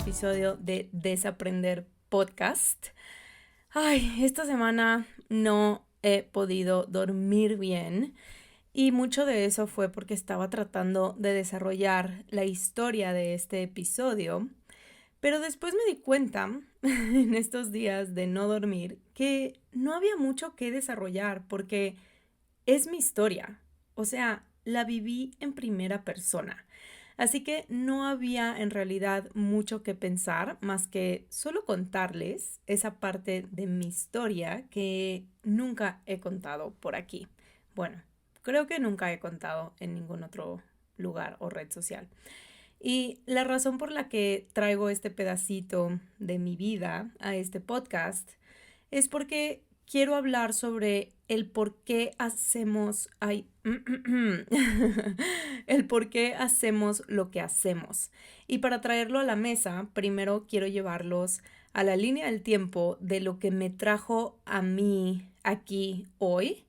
episodio de Desaprender Podcast. Esta semana no he podido dormir bien y mucho de eso fue porque estaba tratando de desarrollar la historia de este episodio, pero después me di cuenta en estos días de no dormir que no había mucho que desarrollar porque es mi historia, o sea, la viví en primera persona. Así que no había en realidad mucho que pensar más que solo contarles esa parte de mi historia que nunca he contado por aquí. Bueno, creo que nunca he contado en ningún otro lugar o red social. Y la razón por la que traigo este pedacito de mi vida a este podcast es porque quiero hablar sobre el por qué hacemos, el por qué hacemos lo que hacemos. Y para traerlo a la mesa, primero quiero llevarlos a la línea del tiempo de lo que me trajo a mí aquí hoy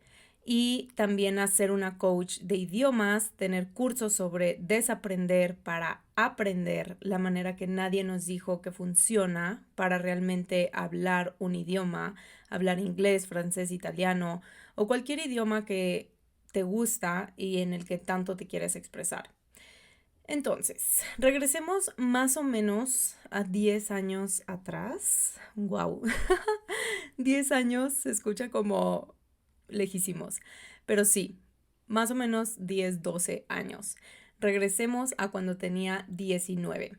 y también a ser una coach de idiomas, tener cursos sobre desaprender para aprender la manera que nadie nos dijo que funciona para realmente hablar un idioma, hablar inglés, francés, italiano o cualquier idioma que te gusta y en el que tanto te quieres expresar. Entonces, regresemos más o menos a 10 años atrás. ¡Wow! 10 años se escucha como lejísimos, pero sí, más o menos 10, 12 años. Regresemos a cuando tenía 19.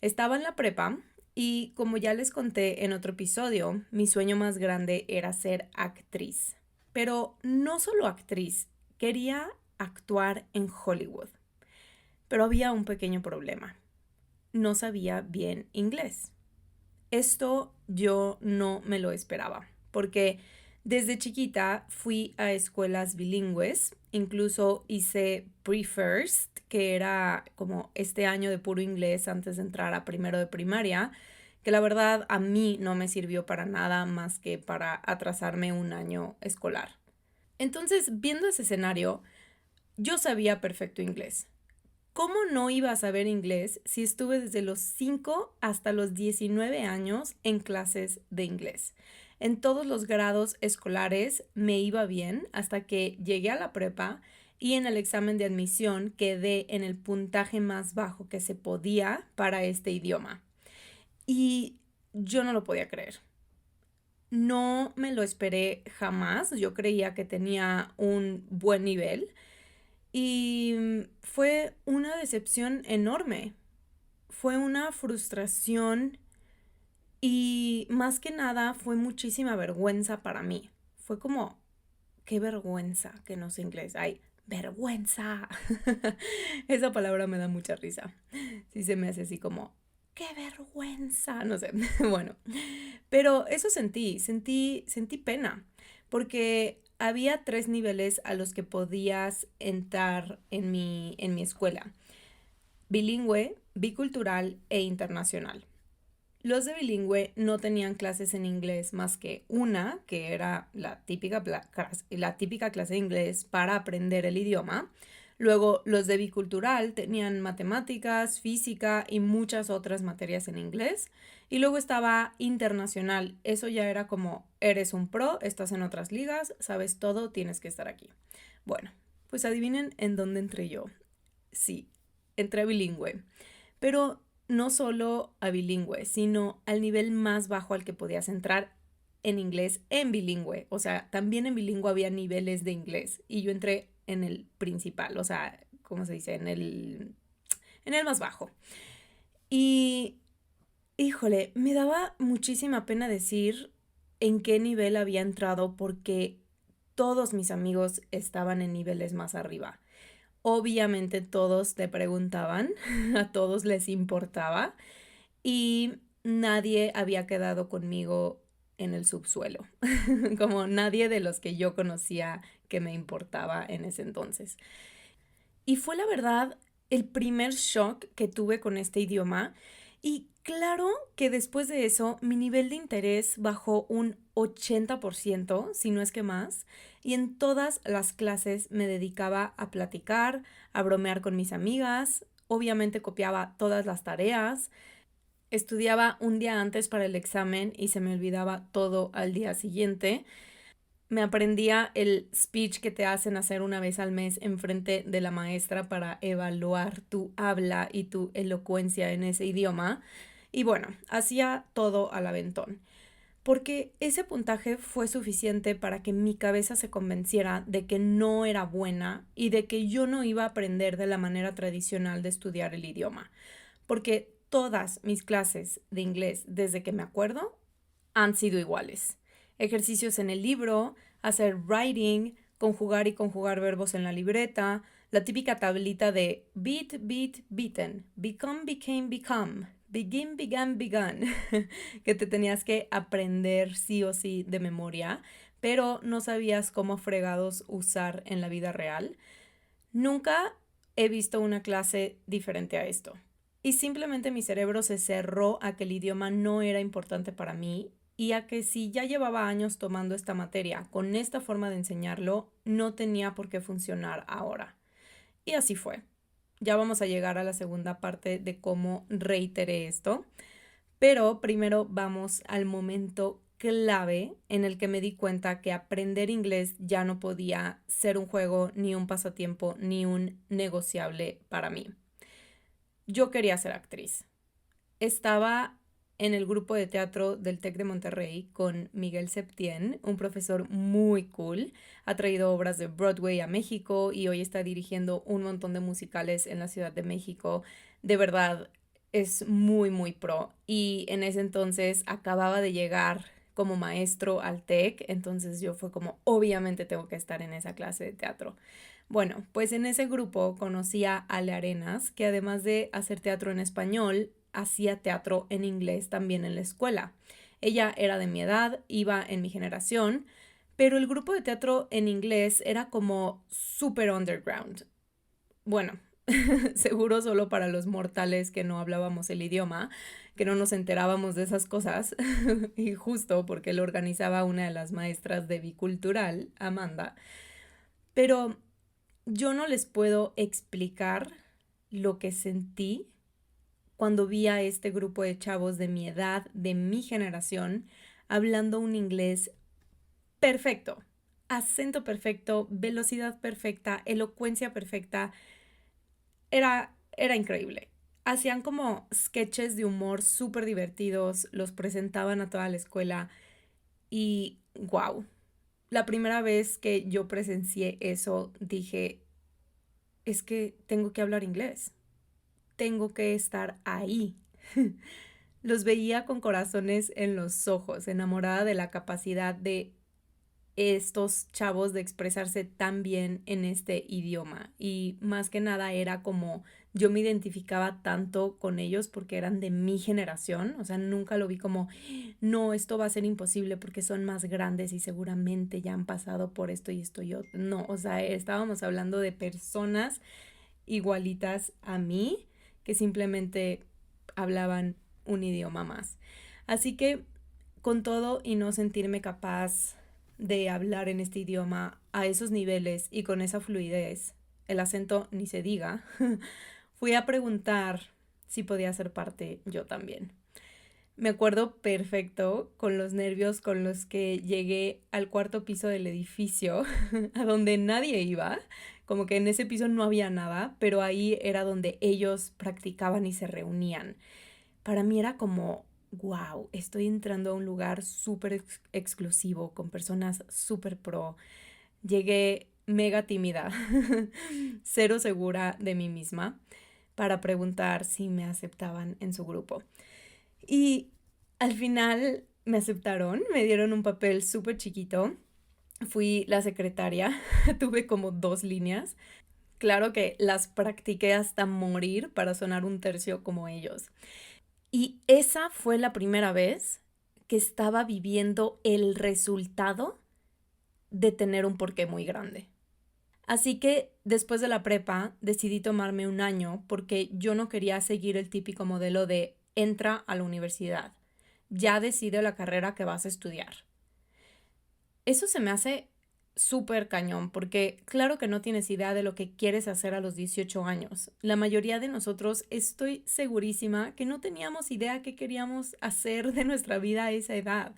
Estaba en la prepa y como ya les conté en otro episodio, mi sueño más grande era ser actriz. Pero no solo actriz, quería actuar en Hollywood. Pero había un pequeño problema. No sabía bien inglés. Esto yo no me lo esperaba, porque desde chiquita fui a escuelas bilingües, incluso hice pre-first, que era como este año de puro inglés antes de entrar a primero de primaria, que la verdad a mí no me sirvió para nada más que para atrasarme un año escolar. Entonces, viendo ese escenario, yo sabía perfecto inglés. ¿Cómo no iba a saber inglés si estuve desde los 5 hasta los 19 años en clases de inglés? En todos los grados escolares me iba bien hasta que llegué a la prepa y en el examen de admisión quedé en el puntaje más bajo que se podía para este idioma. Y yo no lo podía creer. No me lo esperé jamás. Yo creía que tenía un buen nivel. Y fue una decepción enorme, fue una frustración y más que nada fue muchísima vergüenza para mí. Fue como, qué vergüenza que no sé inglés. Ay, vergüenza. Esa palabra me da mucha risa. Sí se me hace así como, qué vergüenza. No sé, bueno. Pero eso sentí pena, porque había 3 niveles a los que podías entrar en mi escuela: bilingüe, bicultural e internacional. Los de bilingüe no tenían clases en inglés más que una, que era la típica clase de inglés para aprender el idioma. Luego los de bicultural tenían matemáticas, física y muchas otras materias en inglés. Y luego estaba internacional. Eso ya era como, eres un pro, estás en otras ligas, sabes todo, tienes que estar aquí. Bueno, pues adivinen en dónde entré yo. Sí, entré a bilingüe. Pero no solo a bilingüe, sino al nivel más bajo al que podías entrar en inglés en bilingüe. O sea, también en bilingüe había niveles de inglés y yo entré en el principal, o sea, ¿cómo se dice? En el más bajo. Y, híjole, me daba muchísima pena decir en qué nivel había entrado porque todos mis amigos estaban en niveles más arriba. Obviamente todos te preguntaban, a todos les importaba y nadie había quedado conmigo en el subsuelo, como nadie de los que yo conocía que me importaba en ese entonces. Y fue la verdad el primer shock que tuve con este idioma y claro que después de eso mi nivel de interés bajó un 80%, si no es que más, y en todas las clases me dedicaba a platicar, a bromear con mis amigas, obviamente copiaba todas las tareas Estudiaba un día antes para el examen y se me olvidaba todo al día siguiente. Me aprendía el speech que te hacen hacer una vez al mes enfrente de la maestra para evaluar tu habla y tu elocuencia en ese idioma. Y bueno, hacía todo al aventón. Porque ese puntaje fue suficiente para que mi cabeza se convenciera de que no era buena y de que yo no iba a aprender de la manera tradicional de estudiar el idioma. Porque todas mis clases de inglés, desde que me acuerdo, han sido iguales. Ejercicios en el libro, hacer writing, conjugar y conjugar verbos en la libreta, la típica tablita de beat, beat, beaten, become, became, become, begin, began, begun, que te tenías que aprender sí o sí de memoria, pero no sabías cómo fregados usar en la vida real. Nunca he visto una clase diferente a esto. Y simplemente mi cerebro se cerró a que el idioma no era importante para mí y a que si ya llevaba años tomando esta materia con esta forma de enseñarlo, no tenía por qué funcionar ahora. Y así fue. Ya vamos a llegar a la segunda parte de cómo reiteré esto, pero primero vamos al momento clave en el que me di cuenta que aprender inglés ya no podía ser un juego, ni un pasatiempo, ni un negociable para mí. Yo quería ser actriz. Estaba en el grupo de teatro del TEC de Monterrey con Miguel Septién, un profesor muy cool. Ha traído obras de Broadway a México y hoy está dirigiendo un montón de musicales en la Ciudad de México. De verdad, es muy, muy pro. Y en ese entonces acababa de llegar como maestro al TEC, entonces yo fue como, obviamente tengo que estar en esa clase de teatro. Bueno, pues en ese grupo conocí a Ale Arenas, que además de hacer teatro en español, hacía teatro en inglés también en la escuela. Ella era de mi edad, iba en mi generación, pero el grupo de teatro en inglés era como super underground. Bueno, seguro solo para los mortales que no hablábamos el idioma, que no nos enterábamos de esas cosas, y justo porque lo organizaba una de las maestras de bicultural, Amanda. Pero yo no les puedo explicar lo que sentí cuando vi a este grupo de chavos de mi edad, de mi generación, hablando un inglés perfecto, acento perfecto, velocidad perfecta, elocuencia perfecta. Era increíble. Hacían como sketches de humor súper divertidos, los presentaban a toda la escuela y wow. La primera vez que yo presencié eso, dije, es que tengo que hablar inglés, tengo que estar ahí. Los veía con corazones en los ojos, enamorada de la capacidad de estos chavos de expresarse tan bien en este idioma. Y más que nada era como yo me identificaba tanto con ellos porque eran de mi generación. O sea, nunca lo vi como, no, esto va a ser imposible porque son más grandes y seguramente ya han pasado por esto y esto y otro. No, o sea, estábamos hablando de personas igualitas a mí que simplemente hablaban un idioma más. Así que con todo y no sentirme capaz de hablar en este idioma a esos niveles y con esa fluidez, el acento ni se diga, fui a preguntar si podía ser parte yo también. Me acuerdo perfecto con los nervios con los que llegué al cuarto piso del edificio, a donde nadie iba, como que en ese piso no había nada, pero ahí era donde ellos practicaban y se reunían. Para mí era como, wow, estoy entrando a un lugar súper exclusivo, con personas súper pro. Llegué mega tímida, cero segura de mí misma, para preguntar si me aceptaban en su grupo. Y al final me aceptaron, me dieron un papel súper chiquito. Fui la secretaria, tuve como 2 líneas. Claro que las practiqué hasta morir para sonar un tercio como ellos. Y esa fue la primera vez que estaba viviendo el resultado de tener un porqué muy grande. Así que después de la prepa decidí tomarme un año porque yo no quería seguir el típico modelo de entra a la universidad, ya decide la carrera que vas a estudiar. Eso se me hace súper cañón, porque claro que no tienes idea de lo que quieres hacer a los 18 años. La mayoría de nosotros estoy segurísima que no teníamos idea qué queríamos hacer de nuestra vida a esa edad.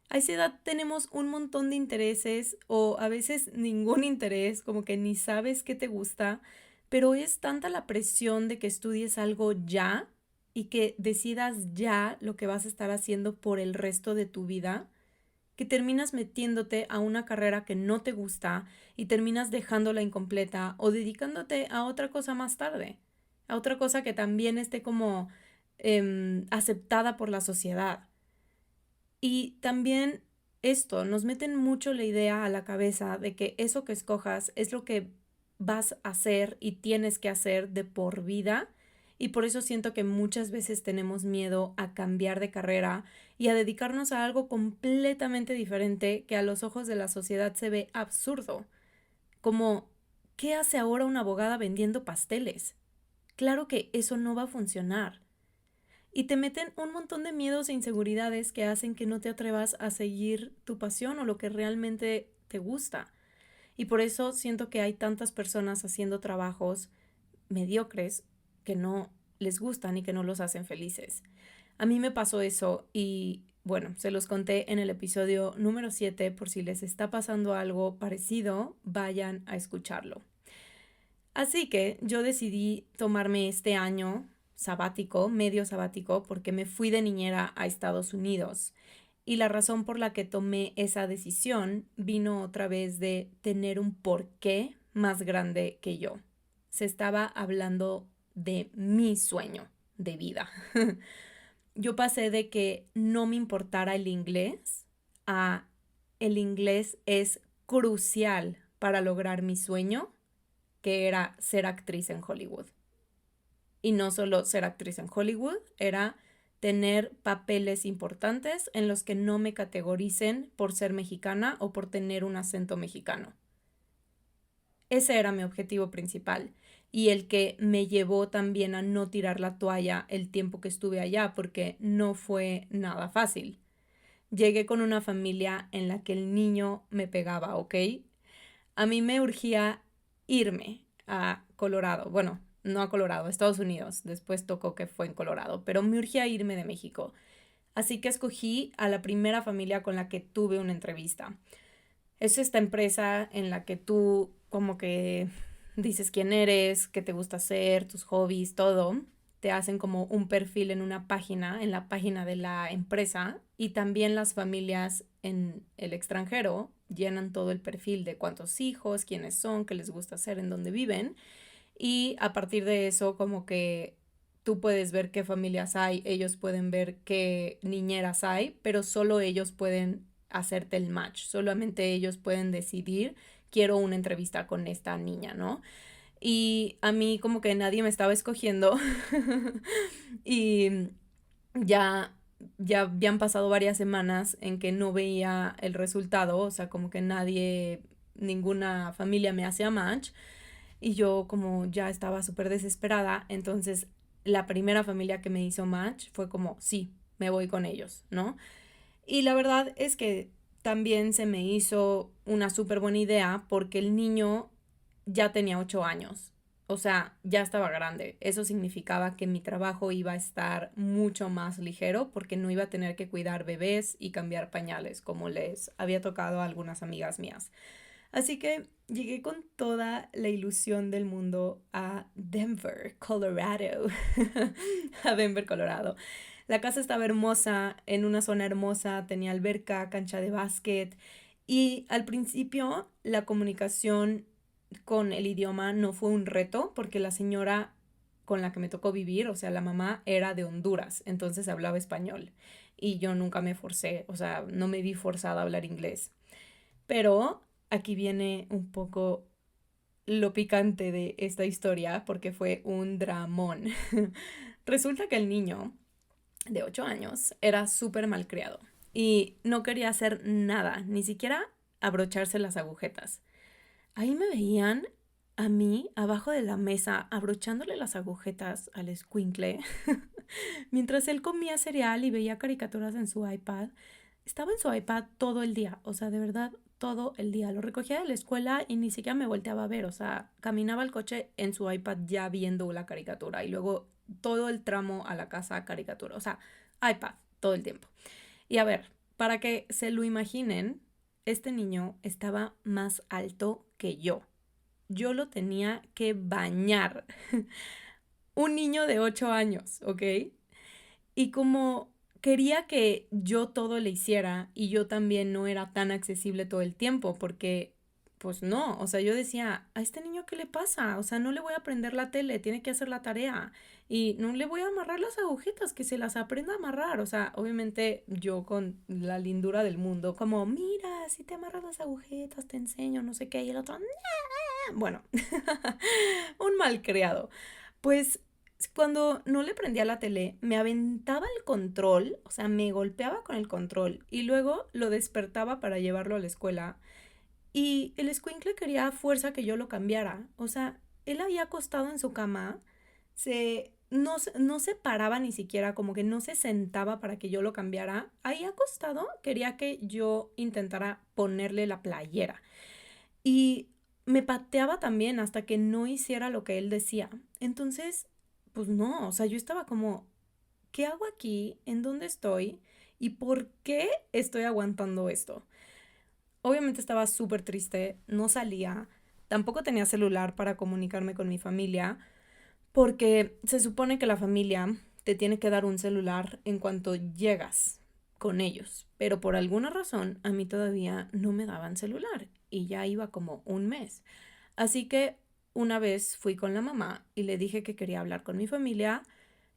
A esa edad tenemos un montón de intereses o a veces ningún interés, como que ni sabes qué te gusta, pero es tanta la presión de que estudies algo ya y que decidas ya lo que vas a estar haciendo por el resto de tu vida, que terminas metiéndote a una carrera que no te gusta y terminas dejándola incompleta o dedicándote a otra cosa más tarde, a otra cosa que también esté como aceptada por la sociedad. Y también esto, nos meten mucho la idea a la cabeza de que eso que escojas es lo que vas a hacer y tienes que hacer de por vida. Y por eso siento que muchas veces tenemos miedo a cambiar de carrera y a dedicarnos a algo completamente diferente que a los ojos de la sociedad se ve absurdo. Como, ¿qué hace ahora una abogada vendiendo pasteles? Claro que eso no va a funcionar. Y te meten un montón de miedos e inseguridades que hacen que no te atrevas a seguir tu pasión o lo que realmente te gusta. Y por eso siento que hay tantas personas haciendo trabajos mediocres que no les gustan y que no los hacen felices. A mí me pasó eso y bueno, se los conté en el episodio número 7, por si les está pasando algo parecido, vayan a escucharlo. Así que yo decidí tomarme este año sabático, medio sabático, porque me fui de niñera a Estados Unidos. Y la razón por la que tomé esa decisión vino otra vez de tener un porqué más grande que yo. Se estaba hablando de mi sueño de vida. Yo pasé de que no me importara el inglés a el inglés es crucial para lograr mi sueño, que era ser actriz en Hollywood. Y no solo ser actriz en Hollywood, era tener papeles importantes en los que no me categoricen por ser mexicana o por tener un acento mexicano. Ese era mi objetivo principal y el que me llevó también a no tirar la toalla el tiempo que estuve allá, porque no fue nada fácil. Llegué con una familia en la que el niño me pegaba, ¿ok? A mí me urgía irme a Colorado. Bueno, no a Colorado, a Estados Unidos. Después tocó que fue en Colorado, pero me urgía irme de México. Así que escogí a la primera familia con la que tuve una entrevista. Es esta empresa en la que tú como que dices quién eres, qué te gusta hacer, tus hobbies, todo. Te hacen como un perfil en una página, en la página de la empresa, y también las familias en el extranjero llenan todo el perfil de cuántos hijos, quiénes son, qué les gusta hacer, en dónde viven. Y a partir de eso como que tú puedes ver qué familias hay, ellos pueden ver qué niñeras hay, pero solo ellos pueden hacerte el match, solamente ellos pueden decidir, quiero una entrevista con esta niña, ¿no? Y a mí como que nadie me estaba escogiendo y ya, ya habían pasado varias semanas en que no veía el resultado, o sea, como que nadie, ninguna familia me hacía match y yo como ya estaba súper desesperada, entonces la primera familia que me hizo match fue como, sí, me voy con ellos, ¿no? Y la verdad es que también se me hizo una súper buena idea porque el niño ya tenía 8 años. O sea, ya estaba grande. Eso significaba que mi trabajo iba a estar mucho más ligero porque no iba a tener que cuidar bebés y cambiar pañales como les había tocado a algunas amigas mías. Así que llegué con toda la ilusión del mundo a Denver, Colorado. A Denver, Colorado. La casa estaba hermosa, en una zona hermosa, tenía alberca, cancha de básquet y al principio la comunicación con el idioma no fue un reto porque la señora con la que me tocó vivir, o sea, la mamá era de Honduras, entonces hablaba español y yo nunca me forcé, o sea, no me vi forzada a hablar inglés. Pero aquí viene un poco lo picante de esta historia porque fue un dramón. Resulta que el niño de 8 años era súper malcriado y no quería hacer nada, ni siquiera abrocharse las agujetas. Ahí me veían a mí abajo de la mesa abrochándole las agujetas al escuincle mientras él comía cereal y veía caricaturas en su iPad. Estaba en su iPad todo el día, o sea, de verdad, todo el día. Lo recogía de la escuela y ni siquiera me volteaba a ver. O sea, caminaba al coche en su iPad ya viendo la caricatura y luego todo el tramo a la casa caricatura. O sea, iPad todo el tiempo. Y a ver, para que se lo imaginen, este niño estaba más alto que yo. Yo lo tenía que bañar. Un niño de 8 años, ¿ok? Y como quería que yo todo le hiciera y yo también no era tan accesible todo el tiempo porque, pues no, o sea, yo decía, ¿a este niño qué le pasa? O sea, no le voy a prender la tele, tiene que hacer la tarea y no le voy a amarrar las agujetas, que se las aprenda a amarrar. O sea, obviamente yo con la lindura del mundo, como, mira, si te amarras las agujetas, te enseño, no sé qué, y el otro, "Nah". Bueno, un malcriado. Pues cuando no le prendía la tele, me aventaba el control, o sea, me golpeaba con el control y luego lo despertaba para llevarlo a la escuela. Y el escuincle quería a fuerza que yo lo cambiara. O sea, él había acostado en su cama, no se paraba ni siquiera, como que no se sentaba para que yo lo cambiara. Ahí acostado quería que yo intentara ponerle la playera. Y me pateaba también hasta que no hiciera lo que él decía. Entonces, pues no, o sea, yo estaba como, ¿qué hago aquí? ¿En dónde estoy? ¿Y por qué estoy aguantando esto? Obviamente estaba súper triste, no salía, tampoco tenía celular para comunicarme con mi familia, porque se supone que la familia te tiene que dar un celular en cuanto llegas con ellos, pero por alguna razón a mí todavía no me daban celular y ya iba como un mes. Así que una vez fui con la mamá y le dije que quería hablar con mi familia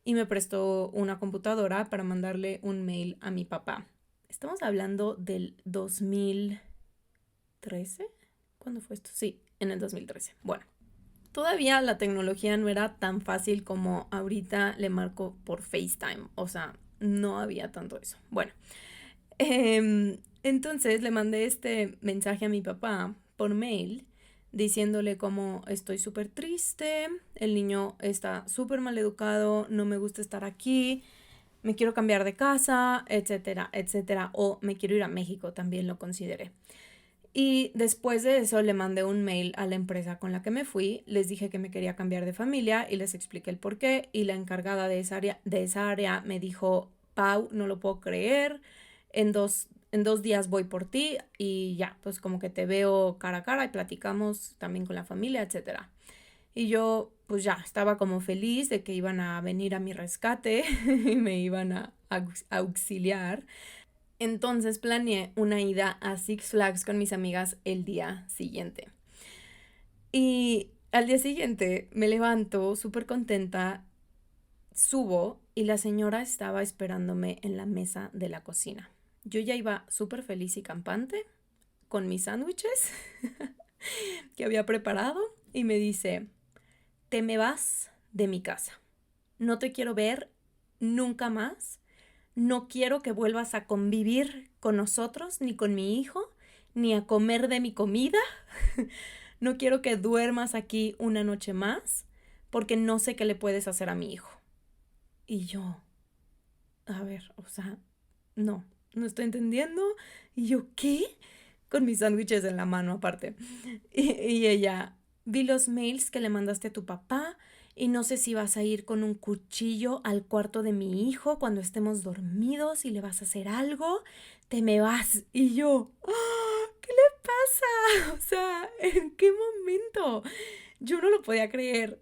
y me prestó una computadora para mandarle un mail a mi papá. Estamos hablando del 2013. ¿Cuándo fue esto? Sí, en el 2013. Bueno, todavía la tecnología no era tan fácil como ahorita le marco por FaceTime. O sea, no había tanto eso. Bueno, entonces le mandé este mensaje a mi papá por mail diciéndole como estoy súper triste, el niño está súper mal educado, no me gusta estar aquí, me quiero cambiar de casa, etcétera, etcétera, o me quiero ir a México, también lo consideré. Y después de eso le mandé un mail a la empresa con la que me fui, les dije que me quería cambiar de familia y les expliqué el por qué y la encargada de esa área me dijo, Pau, no lo puedo creer, en 2 días voy por ti y ya, pues como que te veo cara a cara y platicamos también con la familia, etcétera. Y yo pues ya estaba como feliz de que iban a venir a mi rescate y me iban a auxiliar. Entonces planeé una ida a Six Flags con mis amigas el día siguiente. Y al día siguiente me levanto súper contenta, subo y la señora estaba esperándome en la mesa de la cocina. Yo ya iba súper feliz y campante con mis sándwiches que había preparado y me dice, te me vas de mi casa. No te quiero ver nunca más. No quiero que vuelvas a convivir con nosotros, ni con mi hijo, ni a comer de mi comida. No quiero que duermas aquí una noche más, porque no sé qué le puedes hacer a mi hijo. Y yo, a ver, o sea, no estoy entendiendo. Y yo, ¿qué? Con mis sándwiches en la mano aparte. Y ella, vi los mails que le mandaste a tu papá y no sé si vas a ir con un cuchillo al cuarto de mi hijo cuando estemos dormidos y le vas a hacer algo, te me vas. Y yo, ¡ah! ¿Qué le pasa? O sea, ¿en qué momento? Yo no lo podía creer.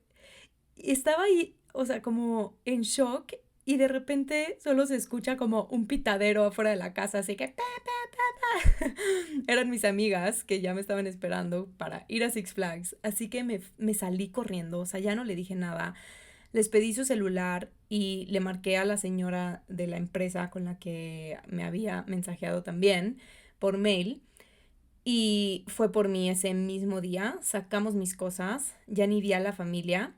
Estaba ahí, o sea, como en shock y de repente solo se escucha como un pitadero afuera de la casa, así que eran mis amigas que ya me estaban esperando para ir a Six Flags, así que me salí corriendo, o sea, ya no le dije nada. Les pedí su celular y le marqué a la señora de la empresa con la que me había mensajeado también por mail. Y fue por mí ese mismo día, sacamos mis cosas, ya ni vi a la familia.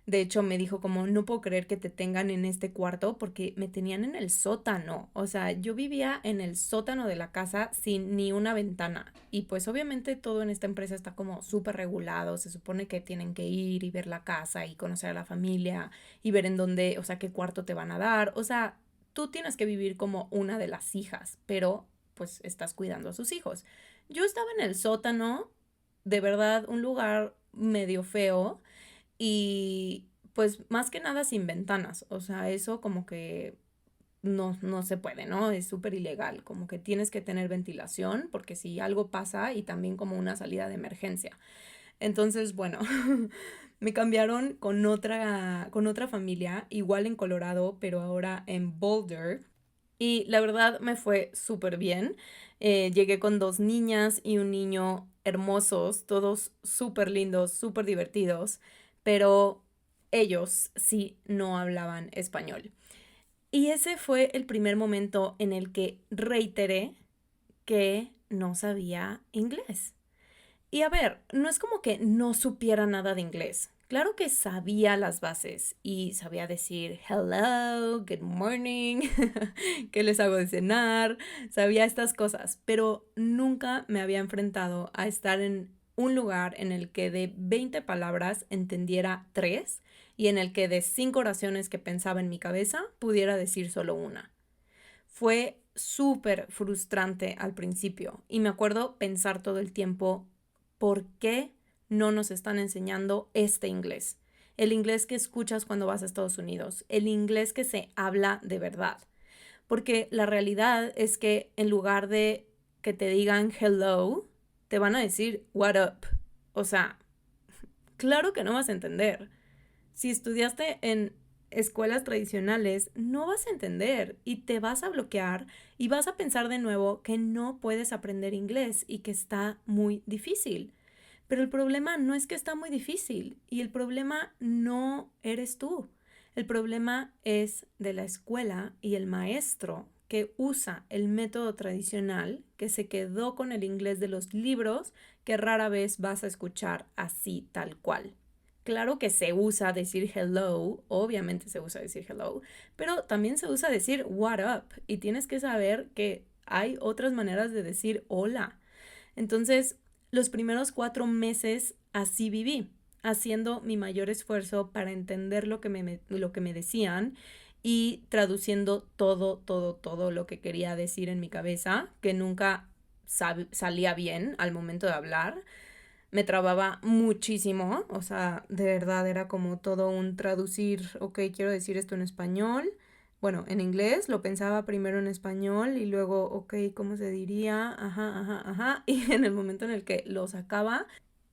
De hecho, me dijo como, no puedo creer que te tengan en este cuarto porque me tenían en el sótano. O sea, yo vivía en el sótano de la casa sin ni una ventana. Y pues obviamente todo en esta empresa está como súper regulado. Se supone que tienen que ir y ver la casa y conocer a la familia y ver en dónde, o sea, qué cuarto te van a dar. O sea, tú tienes que vivir como una de las hijas, pero pues estás cuidando a sus hijos. Yo estaba en el sótano, de verdad, un lugar medio feo y pues más que nada sin ventanas, o sea, eso como que no se puede, ¿no? Es súper ilegal, como que tienes que tener ventilación porque si algo pasa y también como una salida de emergencia. Entonces, bueno, me cambiaron con otra familia, igual en Colorado, pero ahora en Boulder. Y la verdad me fue súper bien. Llegué con dos niñas y un niño hermosos, todos súper lindos, súper divertidos, pero ellos sí no hablaban español. Y ese fue el primer momento en el que reiteré que no sabía inglés. Y a ver, no es como que no supiera nada de inglés. Claro que sabía las bases y sabía decir hello, good morning, qué les hago de cenar, sabía estas cosas, pero nunca me había enfrentado a estar en un lugar en el que de 20 palabras entendiera 3 y en el que de 5 oraciones que pensaba en mi cabeza pudiera decir solo una. Fue súper frustrante al principio y me acuerdo pensar todo el tiempo, ¿por qué no nos están enseñando este inglés? El inglés que escuchas cuando vas a Estados Unidos, el inglés que se habla de verdad. Porque la realidad es que en lugar de que te digan hello, te van a decir what up. O sea, claro que no vas a entender. Si estudiaste en escuelas tradicionales, no vas a entender y te vas a bloquear y vas a pensar de nuevo que no puedes aprender inglés y que está muy difícil. Pero el problema no es que está muy difícil y el problema no eres tú. El problema es de la escuela y el maestro que usa el método tradicional, que se quedó con el inglés de los libros, que rara vez vas a escuchar así tal cual. Claro que se usa decir hello, obviamente se usa decir hello, pero también se usa decir what up y tienes que saber que hay otras maneras de decir hola. Entonces, los primeros 4 meses así viví, haciendo mi mayor esfuerzo para entender lo que me decían y traduciendo todo lo que quería decir en mi cabeza, que nunca salía bien al momento de hablar. Me trababa muchísimo, o sea, de verdad era como todo un traducir, ok, quiero decir esto en español, bueno, en inglés, lo pensaba primero en español y luego, ok, ¿cómo se diría? Ajá, ajá, ajá, y en el momento en el que lo sacaba,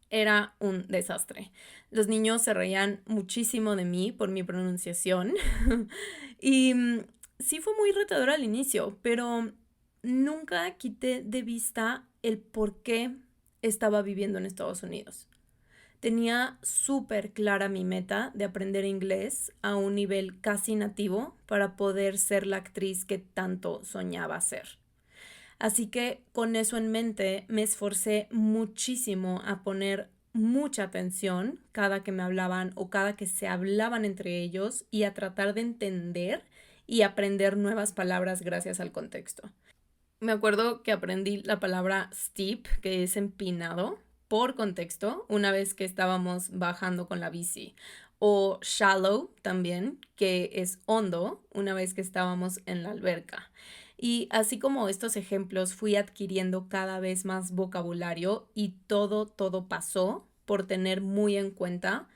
era un desastre. Los niños se reían muchísimo de mí por mi pronunciación y sí fue muy retador al inicio, pero nunca quité de vista el por qué estaba viviendo en Estados Unidos. Tenía súper clara mi meta de aprender inglés a un nivel casi nativo para poder ser la actriz que tanto soñaba ser. Así que con eso en mente me esforcé muchísimo a poner mucha atención cada que me hablaban o cada que se hablaban entre ellos y a tratar de entender y aprender nuevas palabras gracias al contexto. Me acuerdo que aprendí la palabra steep, que es empinado, por contexto, una vez que estábamos bajando con la bici. O shallow también, que es hondo, una vez que estábamos en la alberca. Y así como estos ejemplos, fui adquiriendo cada vez más vocabulario y todo pasó por tener muy en cuenta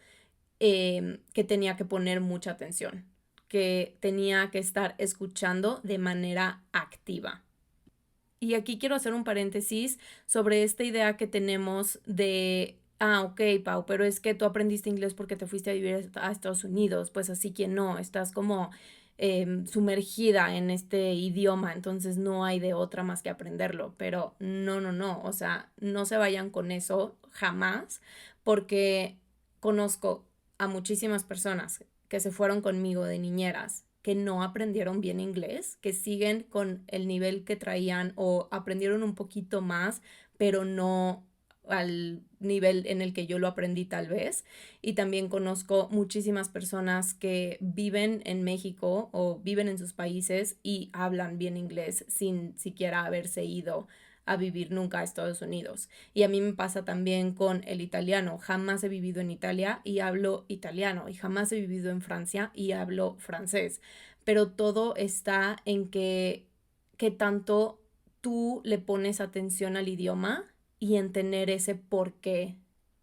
que tenía que poner mucha atención, que tenía que estar escuchando de manera activa. Y aquí quiero hacer un paréntesis sobre esta idea que tenemos de, ok, Pau, pero es que tú aprendiste inglés porque te fuiste a vivir a Estados Unidos, pues así que no, estás como sumergida en este idioma, entonces no hay de otra más que aprenderlo, pero no, o sea, no se vayan con eso jamás, porque conozco a muchísimas personas que se fueron conmigo de niñeras que no aprendieron bien inglés, que siguen con el nivel que traían o aprendieron un poquito más, pero no al nivel en el que yo lo aprendí tal vez. Y también conozco muchísimas personas que viven en México o viven en sus países y hablan bien inglés sin siquiera haberse ido a vivir nunca a Estados Unidos. Y a mí me pasa también con el italiano. Jamás he vivido en Italia y hablo italiano. Y jamás he vivido en Francia y hablo francés. Pero todo está en que tanto tú le pones atención al idioma y en tener ese porqué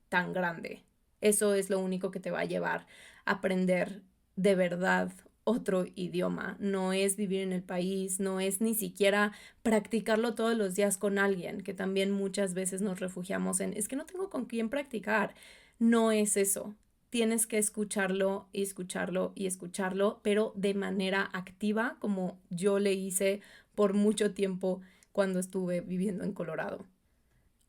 tan grande. Eso es lo único que te va a llevar a aprender de verdad otro idioma. No es vivir en el país, no es ni siquiera practicarlo todos los días con alguien, que también muchas veces nos refugiamos en, es que no tengo con quién practicar. No es eso. Tienes que escucharlo y escucharlo y escucharlo, pero de manera activa, como yo le hice por mucho tiempo cuando estuve viviendo en Colorado.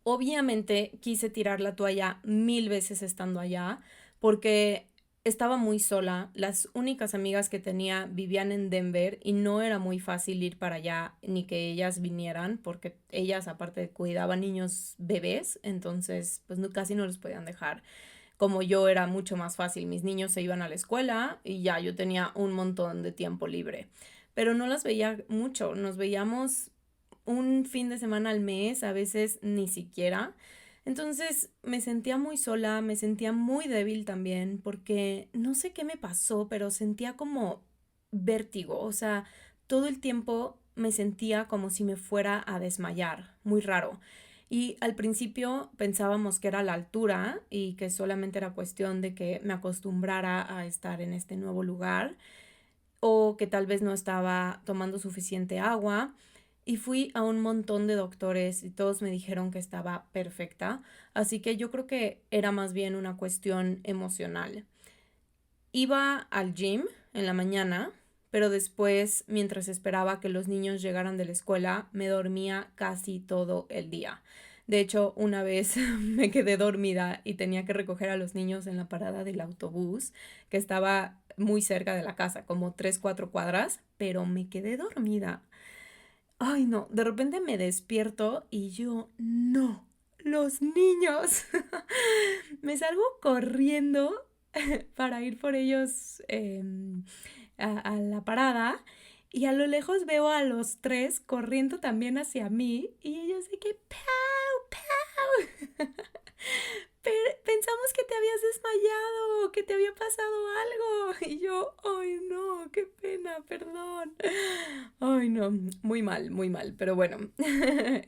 Obviamente quise tirar la toalla 1000 veces estando allá porque estaba muy sola. Las únicas amigas que tenía vivían en Denver y no era muy fácil ir para allá ni que ellas vinieran porque ellas aparte cuidaban niños bebés, entonces pues casi no los podían dejar. Como yo era mucho más fácil, mis niños se iban a la escuela y ya yo tenía un montón de tiempo libre. Pero no las veía mucho, nos veíamos un fin de semana al mes, a veces ni siquiera. Entonces me sentía muy sola, me sentía muy débil también, porque no sé qué me pasó, pero sentía como vértigo, o sea, todo el tiempo me sentía como si me fuera a desmayar, muy raro. Y al principio pensábamos que era la altura y que solamente era cuestión de que me acostumbrara a estar en este nuevo lugar o que tal vez no estaba tomando suficiente agua. Y fui a un montón de doctores y todos me dijeron que estaba perfecta, así que yo creo que era más bien una cuestión emocional. Iba al gym en la mañana, pero después, mientras esperaba que los niños llegaran de la escuela, me dormía casi todo el día. De hecho, una vez me quedé dormida y tenía que recoger a los niños en la parada del autobús, que estaba muy cerca de la casa, como 3, 4 cuadras, pero me quedé dormida. Ay, no, de repente me despierto y yo, no, los niños. Me salgo corriendo para ir por ellos a la parada y a lo lejos veo a los tres corriendo también hacia mí y ellos de que ¡pau, pau! Pensamos que te habías desmayado, que te había pasado algo. Y yo, ay no, qué pena, perdón. Ay no, muy mal, pero bueno,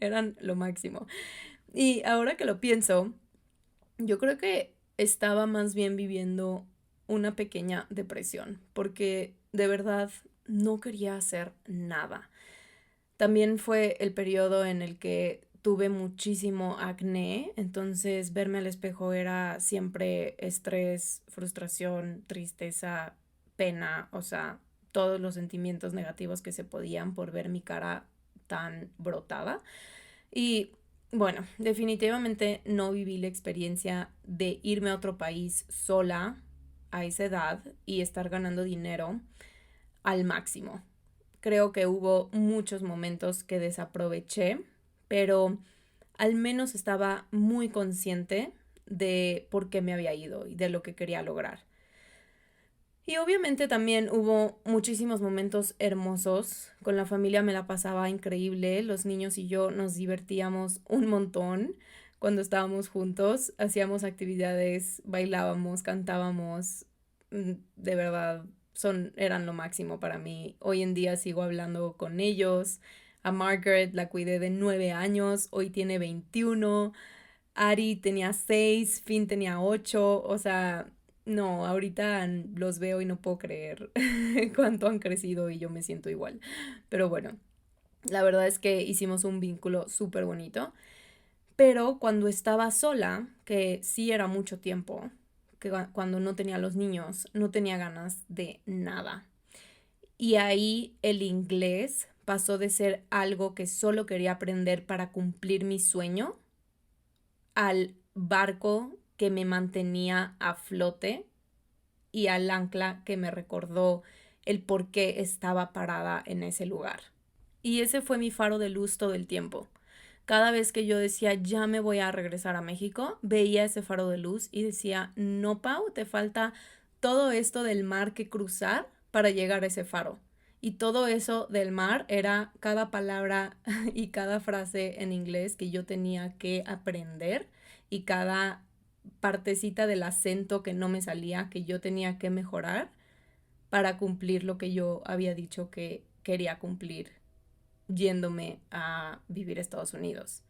eran lo máximo. Y ahora que lo pienso, yo creo que estaba más bien viviendo una pequeña depresión, porque de verdad no quería hacer nada. También fue el periodo en el que tuve muchísimo acné, entonces verme al espejo era siempre estrés, frustración, tristeza, pena, o sea, todos los sentimientos negativos que se podían por ver mi cara tan brotada. Y bueno, definitivamente no viví la experiencia de irme a otro país sola a esa edad y estar ganando dinero al máximo. Creo que hubo muchos momentos que desaproveché, pero al menos estaba muy consciente de por qué me había ido y de lo que quería lograr. Y obviamente también hubo muchísimos momentos hermosos. Con la familia me la pasaba increíble. Los niños y yo nos divertíamos un montón cuando estábamos juntos. Hacíamos actividades, bailábamos, cantábamos. De verdad, eran lo máximo para mí. Hoy en día sigo hablando con ellos. A Margaret la cuidé de 9 años, hoy tiene 21. Ari tenía 6, Finn tenía 8, o sea, no, ahorita los veo y no puedo creer cuánto han crecido y yo me siento igual. Pero bueno, la verdad es que hicimos un vínculo súper bonito. Pero cuando estaba sola, que sí era mucho tiempo, que cuando no tenía los niños, no tenía ganas de nada. Y ahí el inglés pasó de ser algo que solo quería aprender para cumplir mi sueño al barco que me mantenía a flote y al ancla que me recordó el por qué estaba parada en ese lugar. Y ese fue mi faro de luz todo el tiempo. Cada vez que yo decía, ya me voy a regresar a México, veía ese faro de luz y decía, no, Pau, te falta todo esto del mar que cruzar para llegar a ese faro. Y todo eso del mar era cada palabra y cada frase en inglés que yo tenía que aprender y cada partecita del acento que no me salía, que yo tenía que mejorar para cumplir lo que yo había dicho que quería cumplir yéndome a vivir a Estados Unidos.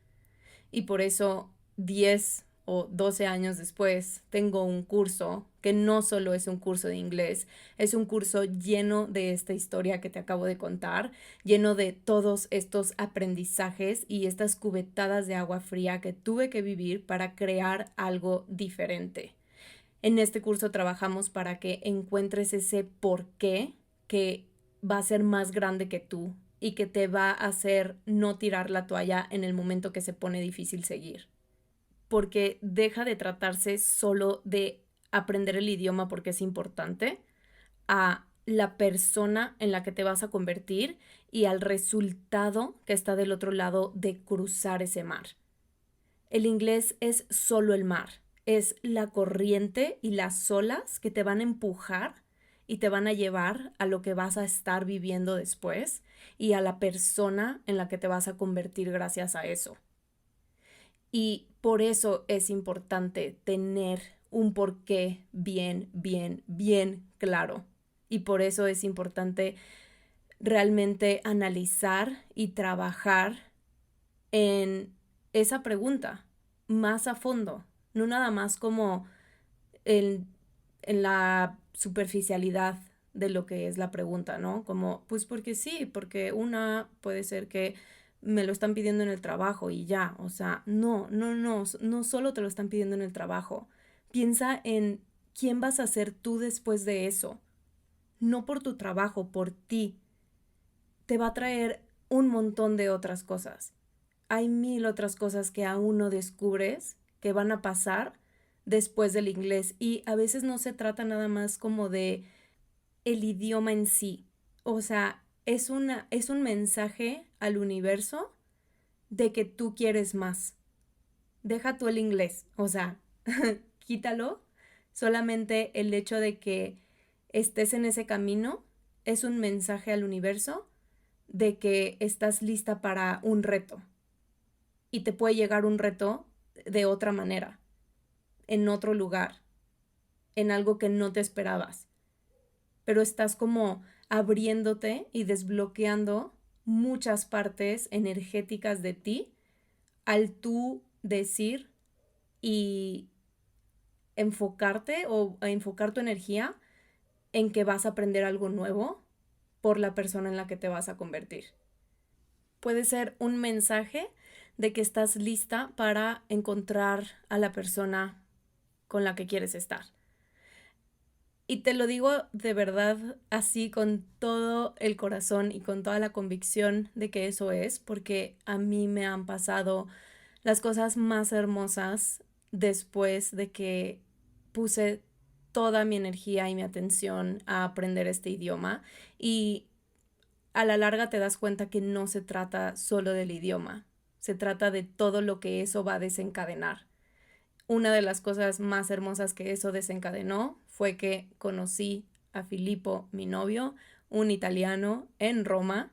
Y por eso 10 o 12 años después tengo un curso que no solo es un curso de inglés, es un curso lleno de esta historia que te acabo de contar, lleno de todos estos aprendizajes y estas cubetadas de agua fría que tuve que vivir para crear algo diferente. En este curso trabajamos para que encuentres ese por qué que va a ser más grande que tú y que te va a hacer no tirar la toalla en el momento que se pone difícil seguir. Porque deja de tratarse solo de aprender el idioma porque es importante, a la persona en la que te vas a convertir y al resultado que está del otro lado de cruzar ese mar. El inglés es solo el mar, es la corriente y las olas que te van a empujar y te van a llevar a lo que vas a estar viviendo después y a la persona en la que te vas a convertir gracias a eso. Y por eso es importante tener un porqué bien, bien, bien claro. Y por eso es importante realmente analizar y trabajar en esa pregunta más a fondo, no nada más como en, en la superficialidad de lo que es la pregunta, ¿no? Como, pues porque sí, porque una puede ser que me lo están pidiendo en el trabajo y ya, o sea, no solo te lo están pidiendo en el trabajo. Piensa en quién vas a ser tú después de eso, no por tu trabajo, por ti. Te va a traer un montón de otras cosas. Hay mil otras cosas que aún no descubres que van a pasar después del inglés y a veces no se trata nada más como de el idioma en sí. O sea, es un mensaje al universo de que tú quieres más. Deja tú el inglés, o sea, quítalo. Solamente el hecho de que estés en ese camino es un mensaje al universo de que estás lista para un reto. Y te puede llegar un reto de otra manera, en otro lugar, en algo que no te esperabas. Pero estás como abriéndote y desbloqueando muchas partes energéticas de ti al tú decir y enfocarte o enfocar tu energía en que vas a aprender algo nuevo por la persona en la que te vas a convertir. Puede ser un mensaje de que estás lista para encontrar a la persona con la que quieres estar. Y te lo digo de verdad así con todo el corazón y con toda la convicción de que eso es, porque a mí me han pasado las cosas más hermosas después de que puse toda mi energía y mi atención a aprender este idioma y a la larga te das cuenta que no se trata solo del idioma, se trata de todo lo que eso va a desencadenar. Una de las cosas más hermosas que eso desencadenó fue que conocí a Filippo, mi novio, un italiano en Roma,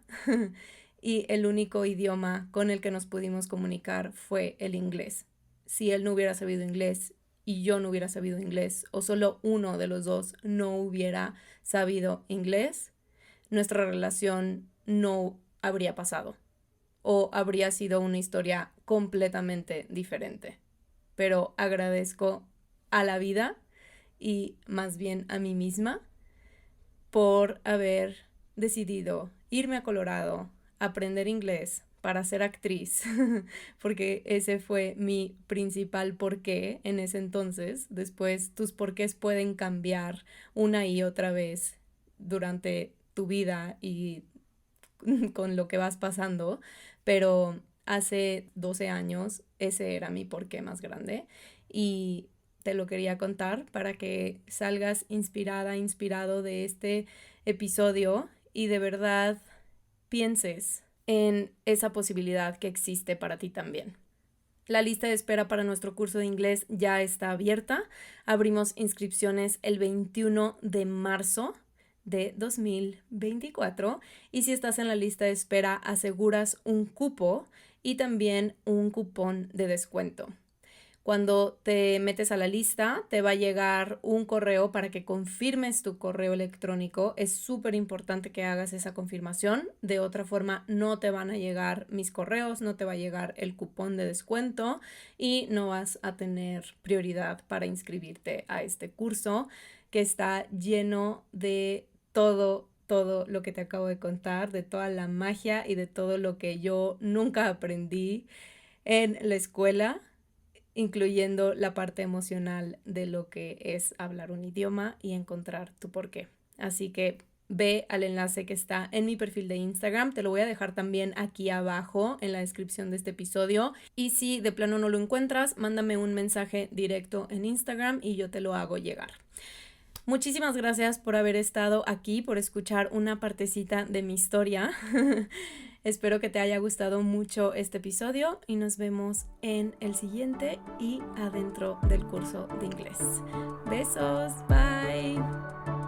y el único idioma con el que nos pudimos comunicar fue el inglés. Si él no hubiera sabido inglés y yo no hubiera sabido inglés, o solo uno de los dos no hubiera sabido inglés, nuestra relación no habría pasado o habría sido una historia completamente diferente. Pero agradezco a la vida y más bien a mí misma por haber decidido irme a Colorado, aprender inglés para ser actriz, porque ese fue mi principal porqué en ese entonces. Después tus porqués pueden cambiar una y otra vez durante tu vida y con lo que vas pasando, pero hace 12 años ese era mi porqué más grande y te lo quería contar para que salgas inspirada, inspirado de este episodio y de verdad pienses en esa posibilidad que existe para ti también. La lista de espera para nuestro curso de inglés ya está abierta. Abrimos inscripciones el 21 de marzo de 2024 y si estás en la lista de espera aseguras un cupo y también un cupón de descuento. Cuando te metes a la lista, te va a llegar un correo para que confirmes tu correo electrónico. Es súper importante que hagas esa confirmación. De otra forma, no te van a llegar mis correos, no te va a llegar el cupón de descuento y no vas a tener prioridad para inscribirte a este curso que está lleno de todo lo que te acabo de contar, de toda la magia y de todo lo que yo nunca aprendí en la escuela, incluyendo la parte emocional de lo que es hablar un idioma y encontrar tu porqué. Así que ve al enlace que está en mi perfil de Instagram, te lo voy a dejar también aquí abajo en la descripción de este episodio, y si de plano no lo encuentras, mándame un mensaje directo en Instagram y yo te lo hago llegar. Muchísimas gracias por haber estado aquí, por escuchar una partecita de mi historia. Espero que te haya gustado mucho este episodio y nos vemos en el siguiente y adentro del curso de inglés. Besos, bye.